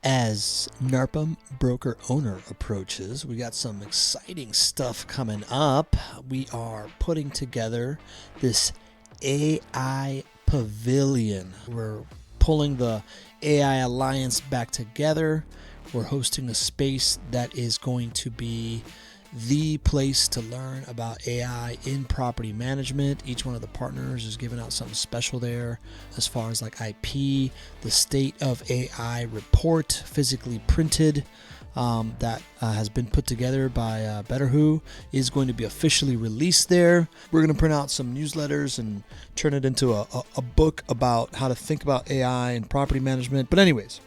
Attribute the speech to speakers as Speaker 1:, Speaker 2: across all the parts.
Speaker 1: As NARPM broker owner approaches, we got some exciting stuff coming up. We are putting together this AI Pavilion. We're pulling the AI Alliance back together. We're hosting a space that is going to be the place to learn about AI in property management. Each one of the partners is giving out something special there as far as like IP, the state of AI report, physically printed, that has been put together by Vendoroo, is going to be officially released there. We're going to print out some newsletters and turn it into a book about how to think about AI in property management. But anyways,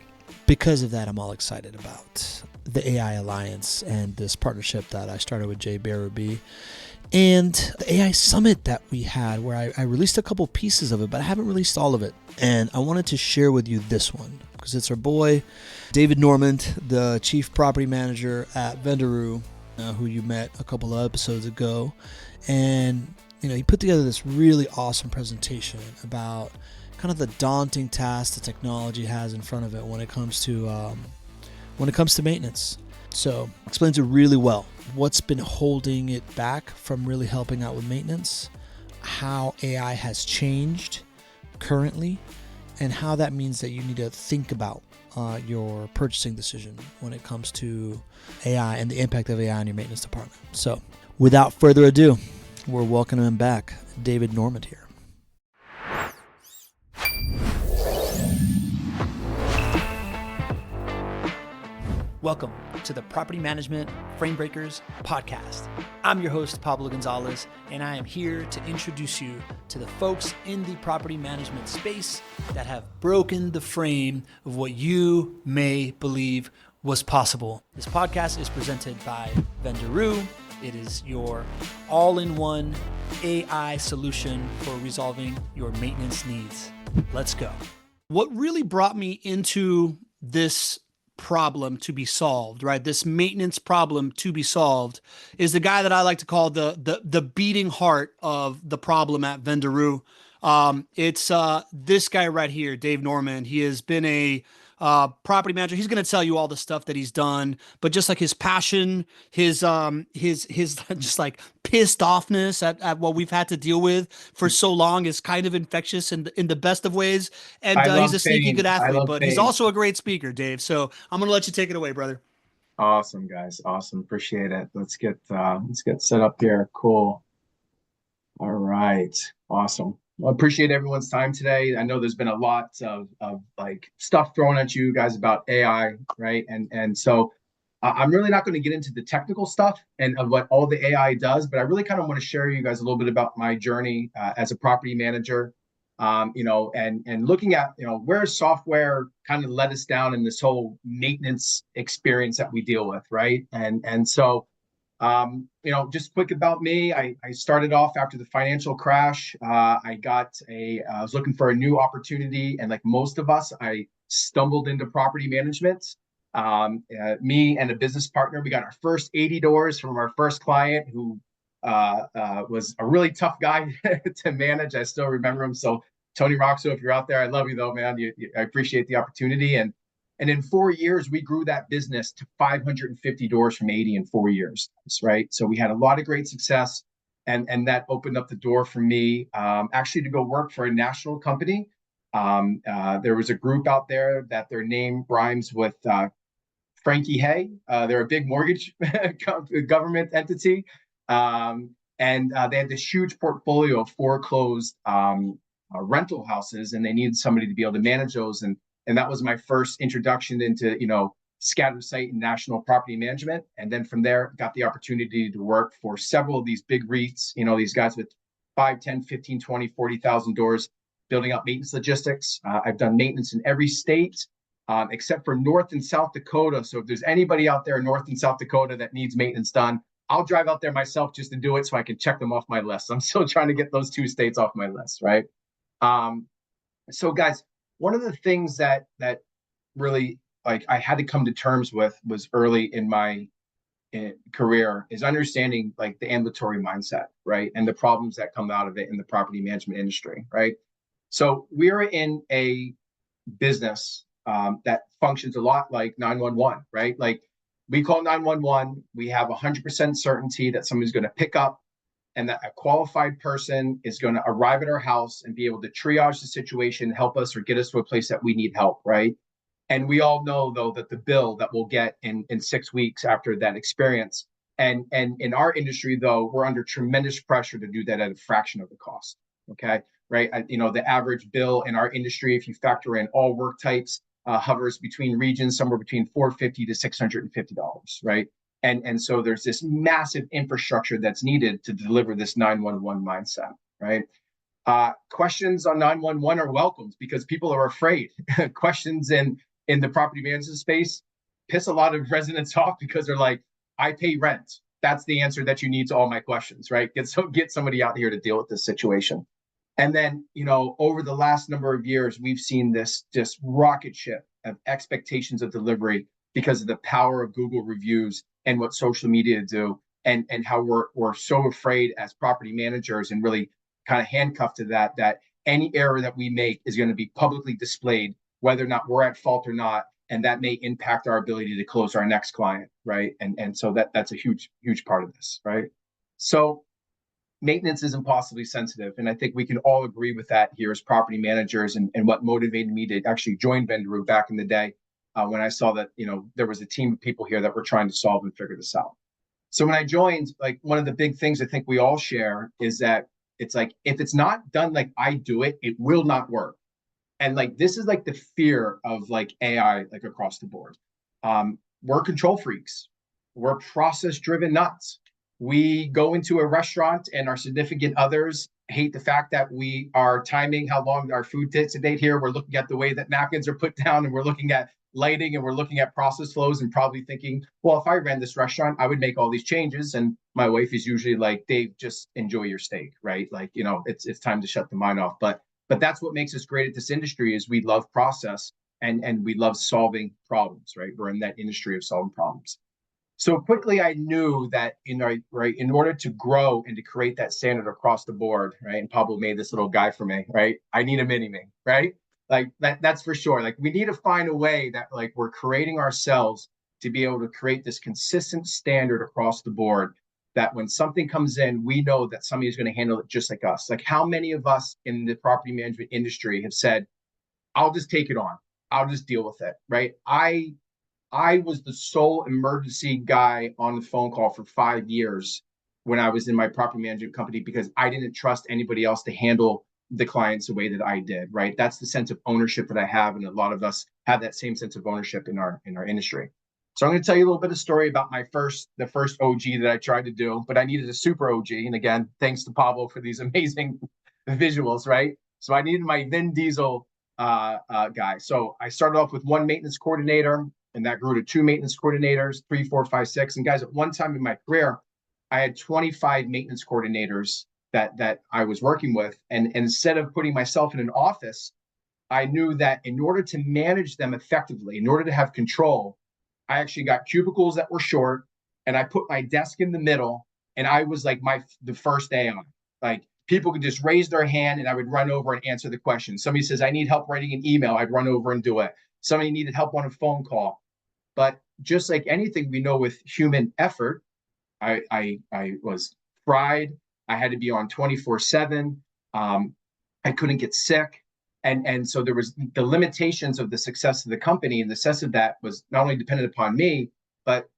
Speaker 1: because of that, I'm all excited about the AI Alliance and this partnership that I started with Jay Barabee and the AI Summit that we had, where I released a couple pieces of it, but I haven't released all of it. And I wanted to share with you this one because it's our boy, David Normand, the Chief Property Manager at Vendoroo, who you met a couple of episodes ago. And, he put together this really awesome presentation about kind of the daunting task the technology has in front of it when it comes to maintenance. So explains it really well. What's been holding it back from really helping out with maintenance, how AI has changed currently, and how that means that you need to think about your purchasing decision when it comes to AI and the impact of AI on your maintenance department. So without further ado, we're welcoming him back, David Normand here. Welcome to the Property Management Frame Breakers podcast. I'm your host, Pablo Gonzalez, and I am here to introduce you to the folks in the property management space that have broken the frame of what you may believe was possible. This podcast is presented by Vendoroo. It is your all-in-one AI solution for resolving your maintenance needs. Let's go. What really brought me into this problem to be solved, right? This maintenance problem to be solved is the guy that I like to call the beating heart of the problem at Vendoroo. It's this guy right here, Dave Normand. He has been a property manager. He's going to tell you all the stuff that he's done, but just like his passion, his just like pissed offness at what we've had to deal with for so long is kind of infectious in the best of ways. And
Speaker 2: I
Speaker 1: he's
Speaker 2: love
Speaker 1: a sneaky good
Speaker 2: pain. I
Speaker 1: athlete,
Speaker 2: love
Speaker 1: but he's
Speaker 2: pain.
Speaker 1: also a great speaker, Dave. So I'm going to let you take it away, brother.
Speaker 2: Awesome, guys. Awesome. Appreciate it. Let's get set up here. Cool. All right. Awesome. Well, appreciate everyone's time today. I know there's been a lot of like stuff thrown at you guys about AI, right? And so I'm really not going to get into the technical stuff and of what all the AI does, but I really kind of want to share you guys a little bit about my journey as a property manager, and looking at where software kind of led us down in this whole maintenance experience that we deal with, right? And so just quick about me. I started off after the financial crash. I was looking for a new opportunity, and like most of us, I stumbled into property management. Me and a business partner, we got our first 80 doors from our first client, who was a really tough guy to manage. I still remember him. So Tony Roxo, if you're out there, I love you though, man. I appreciate the opportunity. And in 4 years, we grew that business to 550 doors from 80 in 4 years, right? So we had a lot of great success, and that opened up the door for me, actually to go work for a national company. There was a group out there that their name rhymes with Frankie Hay. They're a big mortgage government entity. And they had this huge portfolio of foreclosed rental houses, and they needed somebody to be able to manage those. And that was my first introduction into scattered site and national property management. And then from there, got the opportunity to work for several of these big REITs, these guys with 5, 10, 15, 20, 40,000 doors, building out maintenance logistics. I've done maintenance in every state except for North and South Dakota. So if there's anybody out there in North and South Dakota that needs maintenance done, I'll drive out there myself just to do it so I can check them off my list. I'm still trying to get those two states off my list, right? So guys, one of the things that really like I had to come to terms with was early in my career is understanding like the ambulatory mindset, right? And the problems that come out of it in the property management industry, right? So we're in a business that functions a lot like 911, right? Like we call 911, we have 100% certainty that somebody's going to pick up and that a qualified person is going to arrive at our house and be able to triage the situation, help us or get us to a place that we need help, right? And we all know, though, that the bill that we'll get in 6 weeks after that experience, and in our industry, though, we're under tremendous pressure to do that at a fraction of the cost. Okay, right? The average bill in our industry, if you factor in all work types, hovers between regions somewhere between $450 to $650, right? And so there's this massive infrastructure that's needed to deliver this 911 mindset, right? Questions on 911 are welcomed because people are afraid. Questions in the property management space piss a lot of residents off because they're like, I pay rent. That's the answer that you need to all my questions, right? Get somebody out here to deal with this situation. And then, over the last number of years, we've seen this just rocket ship of expectations of delivery because of the power of Google reviews and what social media do, and how we're so afraid as property managers and really kind of handcuffed to that any error that we make is going to be publicly displayed, whether or not we're at fault or not, and that may impact our ability to close our next client, right? And so that's a huge part of this, right? So maintenance is impossibly sensitive, and I think we can all agree with that here as property managers. And what motivated me to actually join Vendoroo back in the day, when I saw that there was a team of people here that were trying to solve and figure this out. So when I joined, like one of the big things I think we all share is that it's like, if it's not done like I do it, it will not work. And like this is like the fear of like AI, like across the board. We're control freaks. We're process driven nuts. We go into a restaurant and our significant others hate the fact that we are timing how long our food takes to date here. We're looking at the way that napkins are put down, and we're looking at lighting, and we're looking at process flows, and probably thinking, well, if I ran this restaurant, I would make all these changes. And my wife is usually like, Dave, just enjoy your steak, right? Like, it's time to shut the mind off. But that's what makes us great at this industry is we love process and we love solving problems, right? We're in that industry of solving problems. So quickly, I knew that in order to grow and to create that standard across the board, right? And Pablo made this little guy for me, right? I need a mini me, right? Like that's for sure. Like we need to find a way that like we're creating ourselves to be able to create this consistent standard across the board that when something comes in, we know that somebody is going to handle it just like us. Like how many of us in the property management industry have said, I'll just take it on. I'll just deal with it, right? I was the sole emergency guy on the phone call for 5 years when I was in my property management company because I didn't trust anybody else to handle the clients the way that I did, right? That's the sense of ownership that I have, and a lot of us have that same sense of ownership in our industry. So I'm going to tell you a little bit of story about the first OG that I tried to do, but I needed a super OG. And again, thanks to Pablo for these amazing visuals, right? So I needed my Vin Diesel guy. So I started off with one maintenance coordinator, and that grew to 2 maintenance coordinators, 3, 4, 5, 6. And guys, at one time in my career, I had 25 maintenance coordinators that I was working with. And instead of putting myself in an office, I knew that in order to manage them effectively, in order to have control, I actually got cubicles that were short, and I put my desk in the middle, and I was like the first AI. Like people could just raise their hand, and I would run over and answer the question. Somebody says, I need help writing an email. I'd run over and do it. Somebody needed help on a phone call. But just like anything we know with human effort, I was fried. I had to be on 24/7. I couldn't get sick. And so there was the limitations of the success of the company, and the success of that was not only dependent upon me, but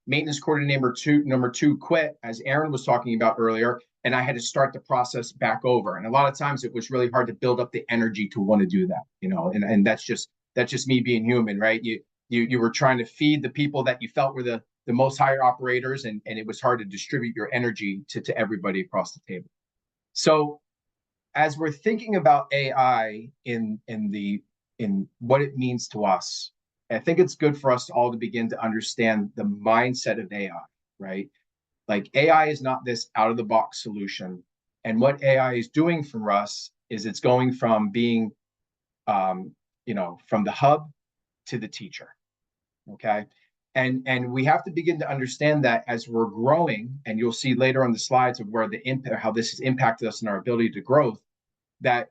Speaker 2: maintenance coordinator number two quit, as Aaron was talking about earlier, and I had to start the process back over. And a lot of times it was really hard to build up the energy to want to do that, and that's just me being human, right? You were trying to feed the people that you felt were the most higher operators, and it was hard to distribute your energy to everybody across the table. So as we're thinking about AI in what it means to us, I think it's good for us all to begin to understand the mindset of AI, right? Like AI is not this out of the box solution. And what AI is doing for us is it's going from being, from the hub to the teacher, okay? And we have to begin to understand that as we're growing, and you'll see later on the slides of where how this has impacted us in our ability to growth, that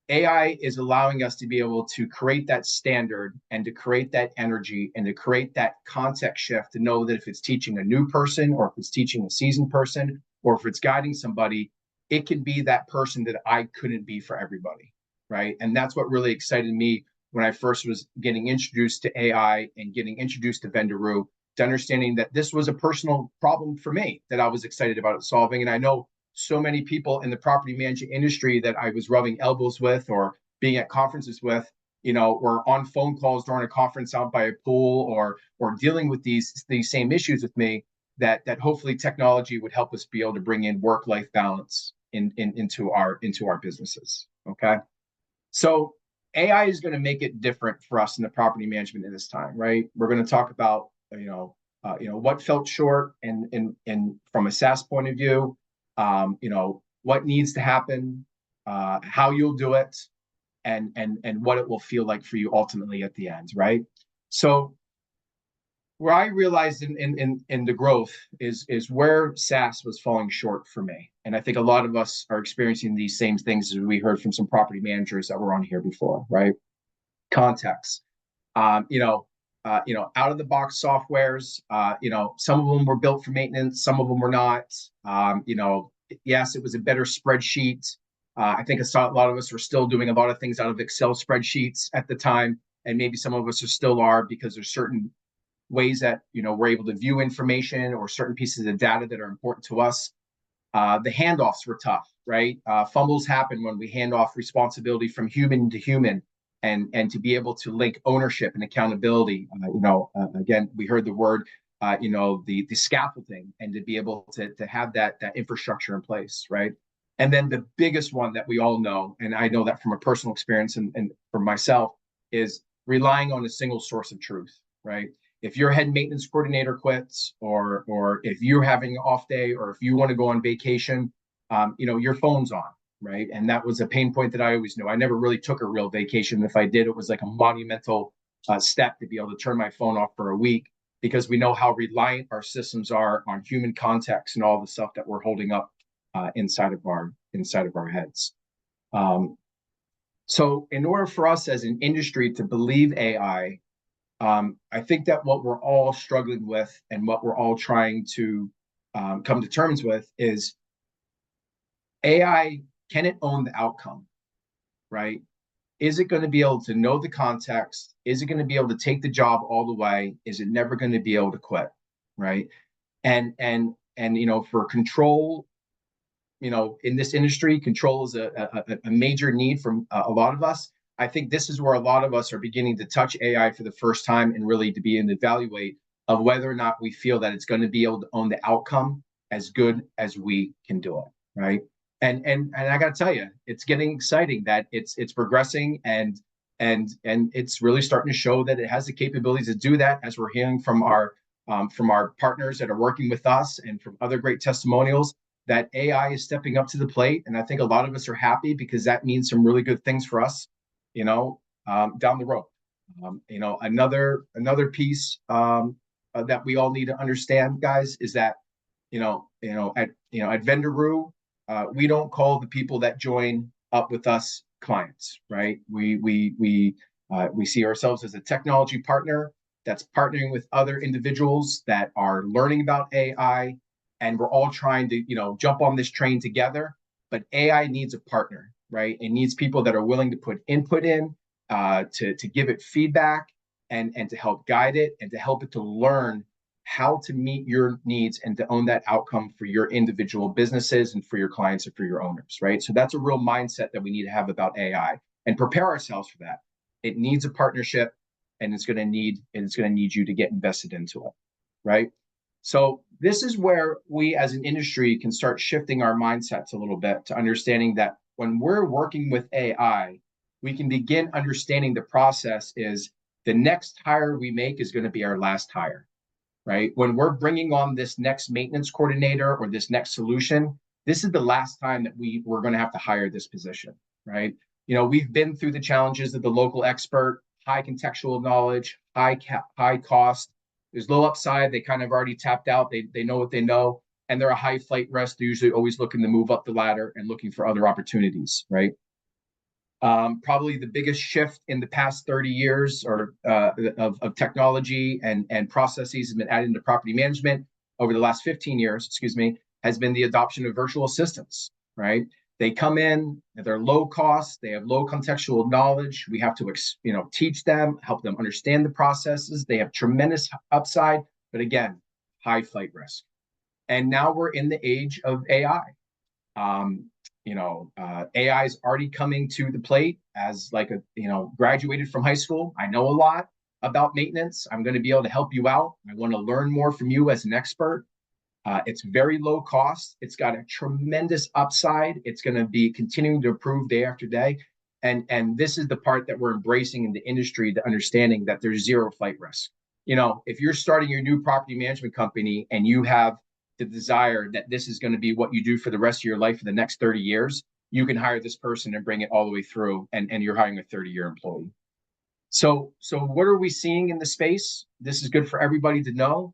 Speaker 2: AI is allowing us to be able to create that standard and to create that energy and to create that context shift to know that if it's teaching a new person or if it's teaching a seasoned person or if it's guiding somebody, it can be that person that I couldn't be for everybody, right? And that's what really excited me when I first was getting introduced to AI and getting introduced to Vendoroo, to understanding that this was a personal problem for me that I was excited about solving. And I know so many people in the property management industry that I was rubbing elbows with or being at conferences with, were on phone calls during a conference out by a pool or dealing with these same issues with me, that hopefully technology would help us be able to bring in work-life balance into our businesses. Okay. So AI is going to make it different for us in the property management in this time, right? We're going to talk about, what felt short and from a SaaS point of view, what needs to happen, how you'll do it, and what it will feel like for you ultimately at the end, right? So where I realized in the growth is where SaaS was falling short for me. And I think a lot of us are experiencing these same things as we heard from some property managers that were on here before, right? Context. Out of the box softwares, some of them were built for maintenance, some of them were not. Yes, it was a better spreadsheet. I think a lot of us were still doing a lot of things out of Excel spreadsheets at the time, and maybe some of us are still are because there's certain ways that we're able to view information or certain pieces of data that are important to us. The handoffs were tough, right? Fumbles happen when we hand off responsibility from human to human, and to be able to link ownership and accountability. Again, we heard the word, the scaffolding, and to be able to have that infrastructure in place, right? And then the biggest one that we all know, and I know that from a personal experience and for myself, is relying on a single source of truth, right? If your head maintenance coordinator quits, or if you're having an off day, or if you want to go on vacation, your phone's on, right? And that was a pain point that I always knew. I never really took a real vacation. If I did, it was like a monumental step to be able to turn my phone off for a week, because we know how reliant our systems are on human context and all the stuff that we're holding up inside of our heads. So in order for us as an industry to believe AI, I think that what we're all struggling with and what we're all trying to come to terms with is AI, can it own the outcome, right? Is it going to be able to know the context? Is it going to be able to take the job all the way? Is it never going to be able to quit, right? And for control, in this industry, control is a major need from a lot of us. I think this is where a lot of us are beginning to touch AI for the first time and really to be able to evaluate of whether or not we feel that it's going to be able to own the outcome as good as we can do it, right? And I got to tell you, it's getting exciting that it's progressing and it's really starting to show that it has the capabilities to do that, as we're hearing from our partners that are working with us and from other great testimonials, that AI is stepping up to the plate. And I think a lot of us are happy because that means some really good things for us, down the road. Another piece that we all need to understand, guys, is that at Vendoroo, we don't call the people that join up with us clients, right? We see ourselves as a technology partner that's partnering with other individuals that are learning about AI, and we're all trying to jump on this train together. But AI needs a partner, right? It needs people that are willing to put input in, to give it feedback, and to help guide it, and to help it to learn how to meet your needs and to own that outcome for your individual businesses and for your clients and for your owners, right? So that's a real mindset that we need to have about AI and prepare ourselves for that. It needs a partnership, and it's going to need you to get invested into it, right? So this is where we as an industry can start shifting our mindsets a little bit to understanding that when we're working with AI, we can begin understanding the process is the next hire we make is going to be our last hire, right? When we're bringing on this next maintenance coordinator or this next solution, this is the last time that we're going to have to hire this position, right? We've been through the challenges of the local expert, high contextual knowledge, high cost. There's low upside. They kind of already tapped out. They know what they know, and they're a high flight risk. They're usually always looking to move up the ladder and looking for other opportunities, right? Probably the biggest shift in the past 30 years or of technology and processes has been added into property management over the last 15 years, excuse me, has been the adoption of virtual assistants, right? They come in, they're low cost, they have low contextual knowledge. We have to, teach them, help them understand the processes. They have tremendous upside, but again, high flight risk. And now we're in the age of AI. AI is already coming to the plate as graduated from high school. I know a lot about maintenance. I'm going to be able to help you out. I want to learn more from you as an expert. It's very low cost. It's got a tremendous upside. It's going to be continuing to improve day after day. And this is the part that we're embracing in the industry, the understanding that there's zero flight risk. If you're starting your new property management company and you have the desire that this is going to be what you do for the rest of your life for the next 30 years, you can hire this person and bring it all the way through, and you're hiring a 30-year employee. So what are we seeing in the space? This is good for everybody to know.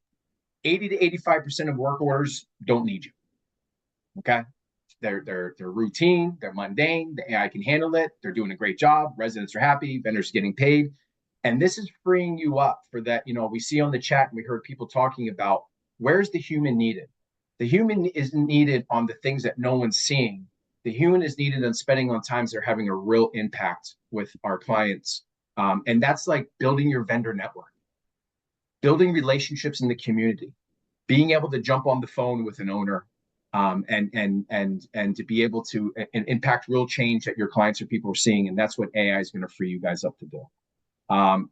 Speaker 2: 80 to 85% of work orders don't need you. Okay. They're routine, they're mundane, the AI can handle it, they're doing a great job, residents are happy, vendors are getting paid. And this is freeing you up for that. We see on the chat, and we heard people talking about, where's the human needed? The human isn't needed on the things that no one's seeing. The human is needed on spending on times they're having a real impact with our clients. And that's like building your vendor network, building relationships in the community, being able to jump on the phone with an owner, and to be able to impact real change that your clients or people are seeing. And that's what AI is going to free you guys up to do.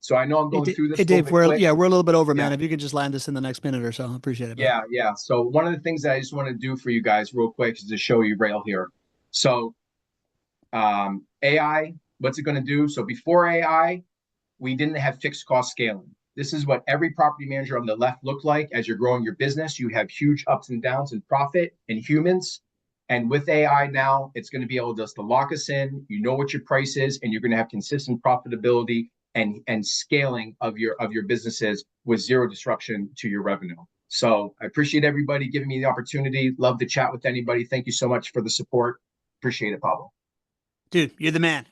Speaker 2: So I know I'm going through this.
Speaker 1: Hey, Dave, we're a little bit over, man.
Speaker 2: Yeah.
Speaker 1: If you could just land this in the next minute or so, I appreciate it.
Speaker 2: Yeah. So one of the things that I just want to do for you guys real quick is to show you rail here. So AI, what's it going to do? So before AI, we didn't have fixed cost scaling. This is what every property manager on the left looked like. As you're growing your business, you have huge ups and downs in profit and humans. And with AI now, it's going to be able just to lock us in. You know what your price is, and you're going to have consistent profitability and scaling of your businesses with zero disruption to your revenue. So I appreciate everybody giving me the opportunity. Love to chat with anybody. Thank you so much for the support. Appreciate it, Pablo.
Speaker 1: Dude, you're the man.